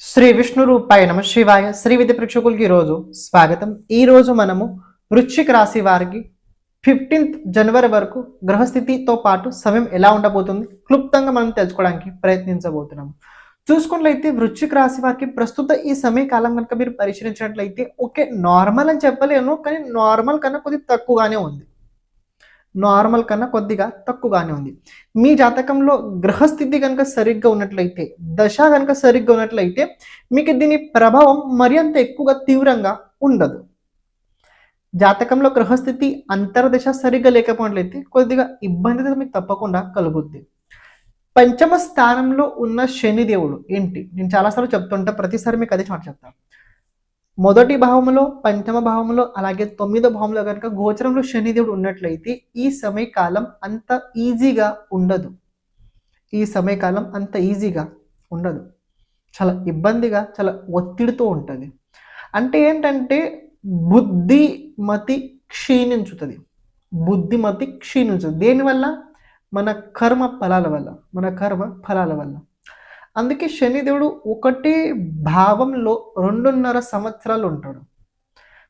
శ్రీ విష్ణు రూపాయ నమ శివాయ. శ్రీ విద్య ప్రేక్షకులకి ఈరోజు స్వాగతం. ఈరోజు మనము వృశ్చిక రాశి వారికి 15th జనవరి వరకు గ్రహస్థితితో పాటు సమయం ఎలా ఉండబోతుంది క్లుప్తంగా మనం తెలుసుకోవడానికి ప్రయత్నించబోతున్నాము. చూసుకున్నట్లయితే వృశ్చిక రాశి వారికి ప్రస్తుత ఈ సమయ కాలం కనుక మీరు పరిశీలించినట్లయితే ఓకే, నార్మల్ అని చెప్పలేను, కానీ నార్మల్ కన్నా కొద్దిగా తక్కువగానే ఉంది. నార్మల్ కన్నా కొద్దిగా తక్కువగానే ఉంది. మీ జాతకంలో గ్రహస్థితి కనుక సరిగ్గా ఉన్నట్లయితే, దశ కనుక సరిగ్గా ఉన్నట్లయితే మీకు దీని ప్రభావం మరింత ఎక్కువగా తీవ్రంగా ఉండదు. జాతకంలో గ్రహస్థితి అంతర్దశ సరిగ్గా లేకపోయినట్లయితే కొద్దిగా ఇబ్బంది మీకు తప్పకుండా కలుగుద్ది. పంచమ స్థానంలో ఉన్న శనిదేవుడు ఏంటి, నేను చాలాసార్లు చెప్తుంటా, ప్రతిసారి మీకు అదే మాట చెప్తాను. మొదటి భావంలో, పంచమ భావంలో, అలాగే 9వ భావంలో కనుక గోచరంలో శనిదేవుడు ఉన్నట్లయితే ఈ సమయకాలం అంత ఈజీగా ఉండదు. ఈ సమయకాలం అంత ఈజీగా ఉండదు, చాలా ఇబ్బందిగా, చాలా ఒత్తిడితో ఉంటుంది. అంటే ఏంటంటే బుద్ధిమతి క్షీణించుతుంది. బుద్ధిమతి క్షీణించుతుంది దేనివల్ల? మన కర్మ ఫలాల వల్ల. అందుకే శనిదేవుడు ఒకటే భావంలో 2.5 సంవత్సరాలు ఉంటాడు.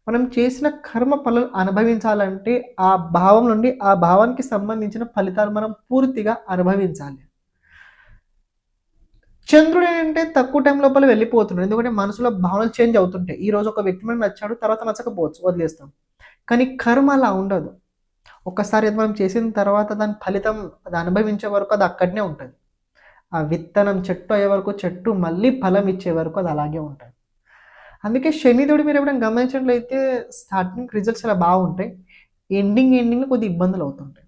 మనం చేసిన కర్మ ఫలాలు అనుభవించాలంటే ఆ భావం నుండి ఆ భావానికి సంబంధించిన ఫలితాలు మనం పూర్తిగా అనుభవించాలి. చంద్రుడు ఏంటంటే తక్కువ టైం లోపల వెళ్ళిపోతున్నాడు, ఎందుకంటే మనసులో భావనలు చేంజ్ అవుతుంటాయి. ఈ రోజు ఒక వ్యక్తి మనకు నచ్చాడు, తర్వాత నచ్చకపోవచ్చు, వదిలేస్తాం. కానీ కర్మ అలా ఉండదు. ఒక్కసారి మనం చేసిన తర్వాత దాని ఫలితం అది అనుభవించే వరకు అది అక్కడనే ఉంటుంది. ఆ విత్తనం చెట్టు అయ్యే వరకు, చెట్టు మళ్ళీ ఫలం ఇచ్చే వరకు అది అలాగే ఉంటుంది. అందుకే శనిదేవుడు మీరు ఎప్పుడైనా గమనించినట్లయితే స్టార్టింగ్ రిజల్ట్స్ చాలా బాగుంటాయి, ఎండింగ్ కొద్ది ఇబ్బందులు అవుతుంటాయి.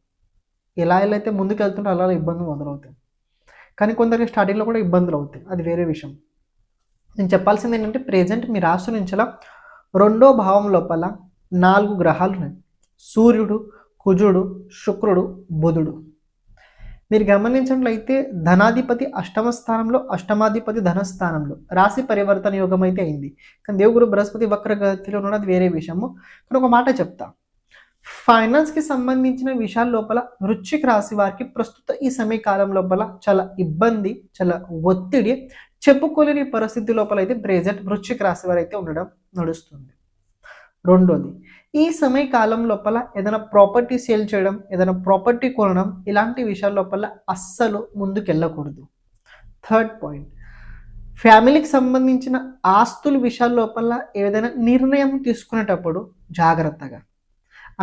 ఎలా అయితే ముందుకు వెళ్తుంటే అలా ఇబ్బందులు మొదలవుతాయి. కానీ కొందరికి స్టార్టింగ్లో కూడా ఇబ్బందులు అవుతాయి, అది వేరే విషయం. నేను చెప్పాల్సింది ఏంటంటే ప్రెజెంట్ మీ రాశి నుంచి 2వ భావం లోపల 4 గ్రహాలు ఉన్నాయి. సూర్యుడు, కుజుడు, శుక్రుడు, బుధుడు. మీరు గమనించినట్లయితే ధనాధిపతి అష్టమ స్థానంలో, అష్టమాధిపతి ధనస్థానంలో. రాశి పరివర్తన యోగం అయితే అయింది, కానీ దేవుగురు బృహస్పతి వక్రగతిలో ఉండడం అది వేరే విషయము. కానీ ఒక మాట చెప్తా, ఫైనాన్స్కి సంబంధించిన విషయాల లోపల వృశ్చిక రాశి వారికి ప్రస్తుత ఈ సమయ కాలం లోపల చాలా ఇబ్బంది, చాలా ఒత్తిడి, చెప్పుకోలేని పరిస్థితి లోపల అయితే ప్రెజెంట్ వృశ్చిక రాశి వారు అయితే ఉండడం నడుస్తుంది. రెండోది, ఈ సమయ కాలం లోపల ఏదైనా ప్రాపర్టీ సేల్ చేయడం, ఏదైనా ప్రాపర్టీ కొనడం, ఇలాంటి విషయాల లోపల అస్సలు ముందుకెళ్ళకూడదు. థర్డ్ పాయింట్, ఫ్యామిలీకి సంబంధించిన ఆస్తుల విషయాల లోపల ఏదైనా నిర్ణయం తీసుకునేటప్పుడు జాగ్రత్తగా,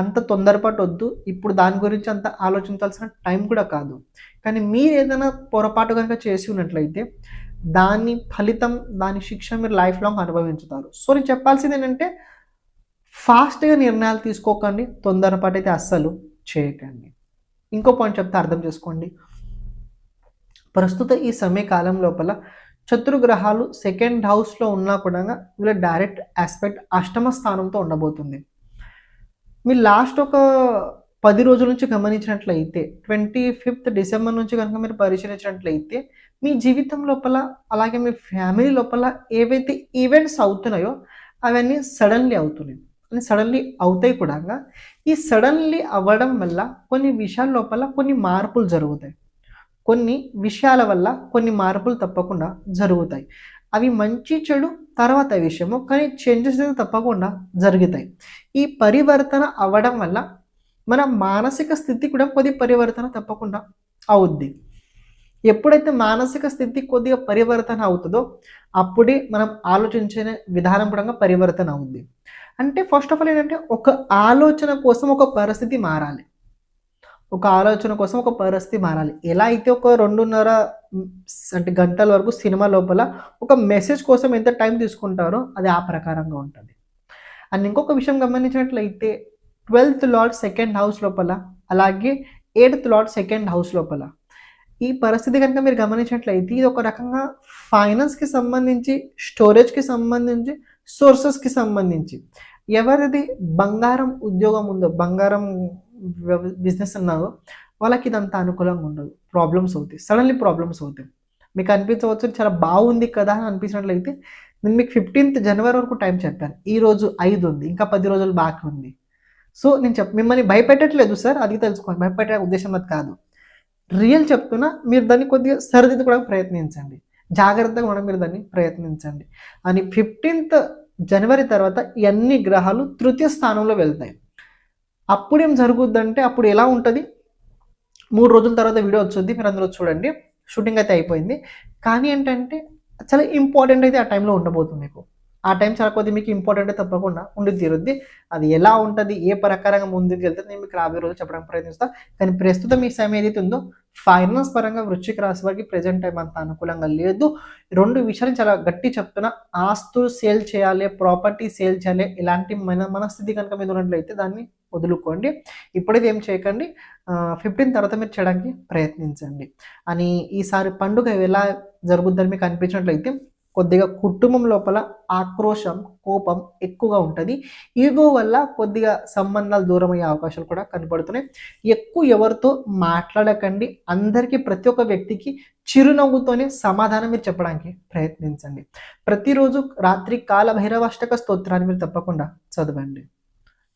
అంత తొందరపాటు వద్దు. ఇప్పుడు దాని గురించి అంత ఆలోచించాల్సిన టైం కూడా కాదు. కానీ మీరు ఏదైనా పొరపాటు కనుక చేసి ఉన్నట్లయితే దాని ఫలితం, దాని శిక్ష మీరు లైఫ్ లాంగ్ అనుభవించుతారు. సో నేను చెప్పాల్సింది ఏంటంటే ఫాస్ట్గా నిర్ణయాలు తీసుకోకండి, తొందరపాటు అయితే అస్సలు చేయకండి. ఇంకో పాయింట్ చెప్తే అర్థం చేసుకోండి. ప్రస్తుత ఈ సమయ కాలం లోపల చతుర్గ్రహాలు 2nd హౌస్లో ఉన్నా కూడా వీళ్ళ డైరెక్ట్ ఆస్పెక్ట్ అష్టమ స్థానంతో ఉండబోతుంది. మీరు లాస్ట్ ఒక 10 రోజుల నుంచి గమనించినట్లయితే 25th డిసెంబర్ నుంచి కనుక మీరు పరిశీలించినట్లయితే మీ జీవితం లోపల, అలాగే మీ ఫ్యామిలీ లోపల ఏవైతే ఈవెంట్స్ అవుతున్నాయో అవన్నీ సడన్లీ అవుతున్నాయి, అని సడన్లీ అవుతాయి కూడా. ఈ సడన్లీ అవ్వడం వల్ల కొన్ని విషయాల లోపల కొన్ని మార్పులు జరుగుతాయి. కొన్ని విషయాల వల్ల కొన్ని మార్పులు తప్పకుండా జరుగుతాయి. అవి మంచి చెడు తర్వాత విషయము, కానీ చేంజెస్ అయితే తప్పకుండా జరుగుతాయి. ఈ పరివర్తన అవ్వడం వల్ల మన మానసిక స్థితి కూడా కొద్ది పరివర్తన తప్పకుండా అవుద్ది. ఎప్పుడైతే మానసిక స్థితి కొద్దిగా పరివర్తన అవుతుందో అప్పుడే మనం ఆలోచించే విధానం కూడా పరివర్తన అవుద్ది. అంటే ఫస్ట్ ఆఫ్ ఆల్ ఏంటంటే ఒక ఆలోచన కోసం ఒక పరిస్థితి మారాలి. ఒక ఆలోచన కోసం ఒక పరిస్థితి మారాలి. ఎలా అయితే ఒక 2.5 గంటల వరకు సినిమా లోపల ఒక మెసేజ్ కోసం ఎంత టైం తీసుకుంటారో అది ఆ ప్రకారంగా ఉంటుంది. అండ్ ఇంకొక విషయం గమనించినట్లయితే 12th లార్డ్ 2nd హౌస్ లోపల, అలాగే 8th లార్డ్ 2nd హౌస్ లోపల. ఈ పరిస్థితి కనుక మీరు గమనించినట్లయితే ఇది ఒక రకంగా ఫైనాన్స్కి సంబంధించి, స్టోరేజ్కి సంబంధించి, సోర్సెస్కి సంబంధించి. ఎవరిది బంగారం ఉద్యోగం ఉందో, బంగారం బిజినెస్ ఉన్నారో వాళ్ళకి ఇదంతా అనుకూలంగా ఉండదు, ప్రాబ్లమ్స్ అవుతాయి, సడన్లీ ప్రాబ్లమ్స్ అవుతాయి. మీకు అనిపించవచ్చు చాలా బాగుంది కదా అని అనిపించినట్లయితే నేను మీకు 15th జనవరి వరకు టైం చెప్పాను. ఈరోజు 5 ఉంది, ఇంకా 10 రోజులు బాకీ ఉంది. సో నేను మిమ్మల్ని భయపెట్టట్లేదు సార్, అది తెలుసుకోండి, భయపెట్టే ఉద్దేశం అది కాదు. రియల్ చెప్తున్నా, మీరు దాన్ని కొద్దిగా సరిదిద్దుకోవడానికి ప్రయత్నించండి. జాగ్రత్తగా మనం మీరు దాన్ని ప్రయత్నించండి. అని 15th జనవరి తర్వాత ఈ అన్ని గ్రహాలు తృతీయ స్థానంలో వెళ్తాయి. అప్పుడేం జరుగుద్దంటే అప్పుడు ఎలా ఉంటది? 3 రోజుల తర్వాత వీడియో వచ్చుద్ది. మీరు అందులో చూడండి. షూటింగ్ అయితే అయిపోయింది. కానీ ఏంటంటే చాలా ఇంపార్టెంట్ అయితే ఆ టైంలో ఉండబోతుంది మీకు. ఆ టైం చాలా కొద్దిగా మీకు ఇంపార్టెంట్ తప్పకుండా ఉండి తీరుద్ది. అది ఎలా ఉంటది? ఏ ప్రకారంగా ముందుకెళ్తే నేను మీకు రాబోయే రోజులు చెప్పడానికి ప్రయత్నిస్తా. కానీ ప్రస్తుతం ఈ సమయం ఏదైతే ఉందో ఫైనాన్స్ పరంగా వృశ్చిక రాశి వారికి ప్రెజెంట్ టైం అంత అనుకూలంగా లేదు. 2 విషయాలు చాలా గట్టి చెప్తున్నా. ఆస్తులు సేల్ చేయాలి, ప్రాపర్టీ సేల్ చేయాలి ఇలాంటి మనస్థితి కనుక మీద ఉన్నట్లయితే దాన్ని వదులుకోండి. ఇప్పుడైతే ఏం చేయకండి. 15 తర్వాత మీరు చేయడానికి ప్రయత్నించండి. అని ఈసారి పండుగ ఎలా జరుగుద్దని మీకు అనిపించినట్లయితే కొద్దిగా కుటుంబం లోపల ఆక్రోశం, కోపం ఎక్కువగా ఉంటది. ఈగో వల్ల కొద్దిగా సంబంధాలు దూరమయ్యే అవకాశాలు కూడా కనపడుతున్నాయి. ఎక్కువ ఎవరితో మాట్లాడకండి. అందరికీ ప్రతి ఒక్క వ్యక్తికి చిరునవ్వుతోనే సమాధానం మీరు చెప్పడానికి ప్రయత్నించండి. ప్రతిరోజు రాత్రి కాలభైరవాష్టక స్తోత్రాన్ని మీరు తప్పకుండా చదవండి.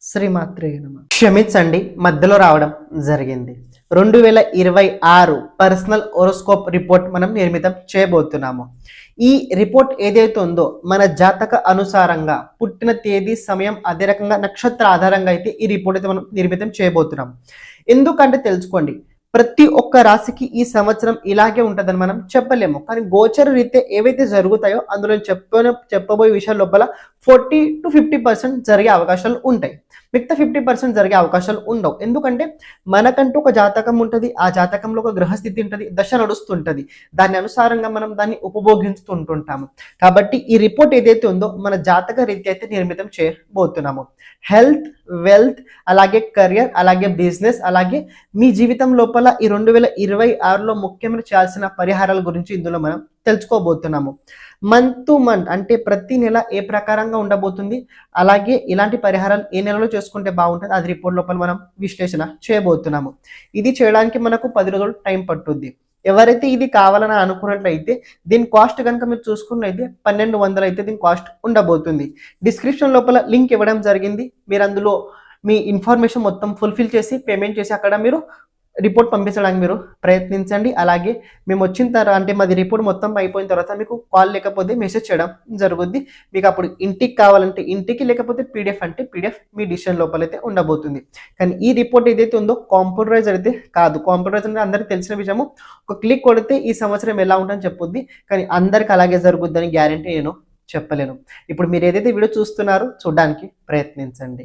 శ్రీమాత్రే నమః. క్షమించండి, మధ్యలో రావడం జరిగింది. 2026 పర్సనల్ హోరోస్కోప్ రిపోర్ట్ మనం నిర్మితం చేయబోతున్నాము. ఈ రిపోర్ట్ ఏదైతే ఉందో మన జాతక అనుసారంగా పుట్టిన తేదీ, సమయం, అదే రకంగా నక్షత్ర ఆధారంగా అయితే ఈ రిపోర్ట్ అయితే మనం నిర్మితం చేయబోతున్నాం. ఎందుకంటే తెలుసుకోండి, ప్రతి ఒక్క రాశికి ఈ సంవత్సరం ఇలాగే ఉంటుందని మనం చెప్పలేము. కానీ గోచర రీత్యా ఏవైతే జరుగుతాయో అందులో చెప్పబోయే విషయాల లోపల 40 to 50% జరిగే అవకాశాలు ఉంటాయి. మిగతా 50% జరిగే అవకాశాలు ఉండవు. ఎందుకంటే మనకంటూ ఒక జాతకం ఉంటుంది. ఆ జాతకంలో ఒక గ్రహస్థితి ఉంటుంది, దశ నడుస్తుంటుంది. దాని అనుసారంగా మనం దాన్ని ఉపభోగిస్తుంటుంటాము. కాబట్టి ఈ రిపోర్ట్ ఏదైతే ఉందో మన జాతక రీత్యా అయితే నిర్మితం చేయబోతున్నాము. హెల్త్, వెల్త్, అలాగే కెరియర్, అలాగే బిజినెస్, అలాగే మీ జీవితం లోపల ఈ 2026లో ముఖ్యమైన చేయాల్సిన పరిహారాల గురించి ఇందులో మనం తెలుసుకోబోతున్నాము. మంత్ టు మంత్ అంటే ప్రతి నెల ఏ ప్రకారంగా ఉండబోతుంది, అలాగే ఇలాంటి పరిహారాలు ఏ నెలలో చేసుకుంటే బాగుంటుంది, అది రిపోర్ట్ లోపల మనం విశ్లేషణ చేయబోతున్నాము. ఇది చేయడానికి మనకు 10 రోజులు టైం పట్టుద్ది. ఎవరైతే ఇది కావాలని అనుకున్నట్లయితే దీని కాస్ట్ కనుక మీరు చూసుకున్నట్లయితే 1200 అయితే దీని కాస్ట్ ఉండబోతుంది. డిస్క్రిప్షన్ లోపల లింక్ ఇవ్వడం జరిగింది. మీరు అందులో మీ ఇన్ఫర్మేషన్ మొత్తం ఫుల్ఫిల్ చేసి పేమెంట్ చేసి అక్కడ మీరు రిపోర్ట్ పంపించడానికి మీరు ప్రయత్నించండి. అలాగే మేము వచ్చిన తర్వాత అంటే మాది రిపోర్ట్ మొత్తం అయిపోయిన తర్వాత మీకు కాల్ లేకపోతే మెసేజ్ చేయడం జరుగుద్ది. మీకు అప్పుడు ఇంటికి కావాలంటే ఇంటికి, లేకపోతే పీడిఎఫ్ అంటే పీడిఎఫ్ మీ డిసిషన్ లోపలైతే ఉండబోతుంది. కానీ ఈ రిపోర్ట్ ఏదైతే ఉందో కాంప్యూటరైజ్ అయితే కాదు. కాంప్యూటరైజ్ అంటే అందరికీ తెలిసిన విషయము. ఒక క్లిక్ కొడితే ఈ సంవత్సరం ఎలా ఉంటుందని చెప్పుద్ది. కానీ అందరికి అలాగే జరుగుద్దని గ్యారంటీ నేను చెప్పలేను. ఇప్పుడు మీరు ఏదైతే వీడియో చూస్తున్నారో చూడడానికి ప్రయత్నించండి.